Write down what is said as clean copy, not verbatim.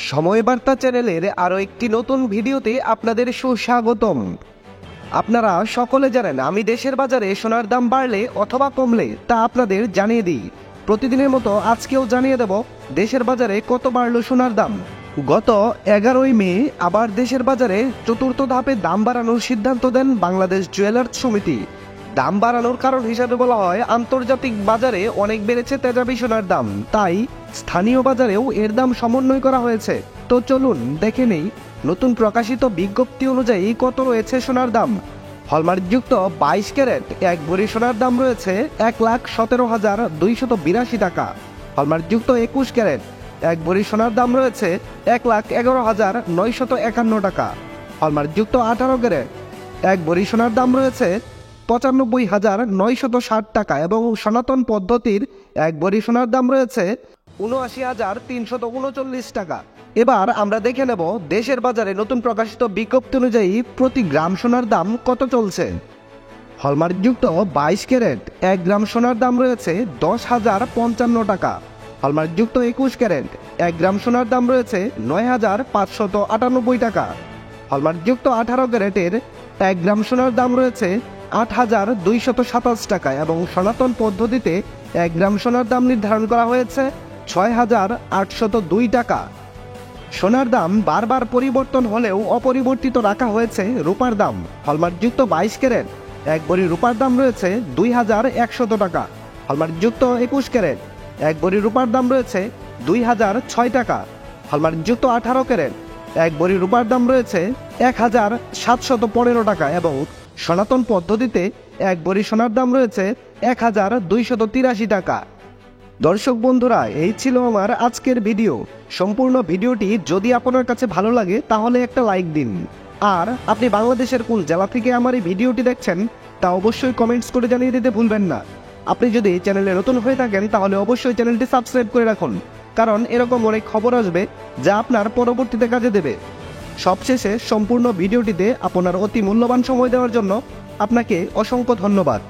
সময় বার্তা চ্যানেলের আরও একটি নতুন ভিডিওতে আপনাদের সুস্বাগতম। আপনারা সকলে জানেন আমি দেশের বাজারে সোনার দাম বাড়লে অথবা কমলে তা আপনাদের জানিয়ে দিই। প্রতিদিনের মতো আজকেও জানিয়ে দেব দেশের বাজারে কত বাড়ল সোনার দাম। গত 11ই মে আবার দেশের বাজারে চতুর্থ ধাপে দাম বাড়ানোর সিদ্ধান্ত দেন বাংলাদেশ জুয়েলার্স সমিতি। দাম বাড়ানোর কারণ হিসাবে বলা হয় আন্তর্জাতিক বাজারে অনেক বেড়েছে তেজাবি সোনার দাম, তাই স্থানীয় বাজারেও এর দাম সমন্বয় করা হয়েছে। তো চলুন দেখে নেই নতুন প্রকাশিত বিজ্ঞপ্তি অনুযায়ী কত রয়েছে সোনার দাম। হলমার্কযুক্ত 22 ক্যারেট এক ভরি সোনার দাম রয়েছে 1,17,282 টাকা। হলমার্কযুক্ত 21 ক্যারেট এক ভরি সোনার দাম রয়েছে 1,11,951 টাকা। হলমার্কযুক্ত 18 ক্যারেট এক ভরি সোনার দাম রয়েছে 95,960 টাকা এবং সনাতন পদ্ধতির এক ভরি সোনার দাম রয়েছে 79,339 টাকা। এবার আমরা দেখে নেব দেশের বাজারে নতুন প্রকাশিত বিজ্ঞপ্তি অনুযায়ী প্রতি গ্রাম সোনার দাম কত চলছে। হলমার্কযুক্ত 22 ক্যারেট 1 গ্রাম সোনার দাম রয়েছে 10,055 টাকা। হলমার্কযুক্ত 21 ক্যারেট 1 গ্রাম সোনার দাম রয়েছে 9,598 টাকা। হলমার্কযুক্ত 18 ক্যারেটের 1 গ্রাম সোনার দাম রয়েছে 8,227 টাকা এবং সনাতন পদ্ধতিতে 1 গ্রাম সোনার দাম নির্ধারণ করা হয়েছে 6,802 টাকা। সোনার দাম বারবার পরিবর্তন হলেও অপরিবর্তিত রাখা হয়েছে রূপার দাম। হলমার্কযুক্ত 22 ক্যারেট এক ভরি রূপার দাম রয়েছে 2,100 টাকা। হলমার্কযুক্ত 21 ক্যারেট এক ভরি রূপার দাম রয়েছে 2,006 টাকা। হলমার্কযুক্ত 18 ক্যারেট এক ভরি রূপার দাম রয়েছে 1,715 টাকা এবং সনাতন পদ্ধতিতে এক ভরি সোনার দাম রয়েছে 1,283 টাকা। দর্শক বন্ধুরা, এই ছিল আমার আজকের ভিডিও। সম্পূর্ণ ভিডিওটি যদি আপনার কাছে ভালো লাগে তাহলে একটা লাইক দিন। আর আপনি বাংলাদেশের কোন জেলা থেকে আমার এই ভিডিওটি দেখছেন তা অবশ্যই কমেন্টস করে জানিয়ে দিতে ভুলবেন না। আপনি যদি চ্যানেলে নতুন হয়ে থাকেন তাহলে অবশ্যই চ্যানেলটি সাবস্ক্রাইব করে রাখুন, কারণ এরকম অনেক খবর আসবে যা আপনার পরবর্তীতে কাজে দেবে। সবশেষে সম্পূর্ণ ভিডিওটিতে আপনার অতি মূল্যবান সময় দেওয়ার জন্য আপনাকে অসংখ্য ধন্যবাদ।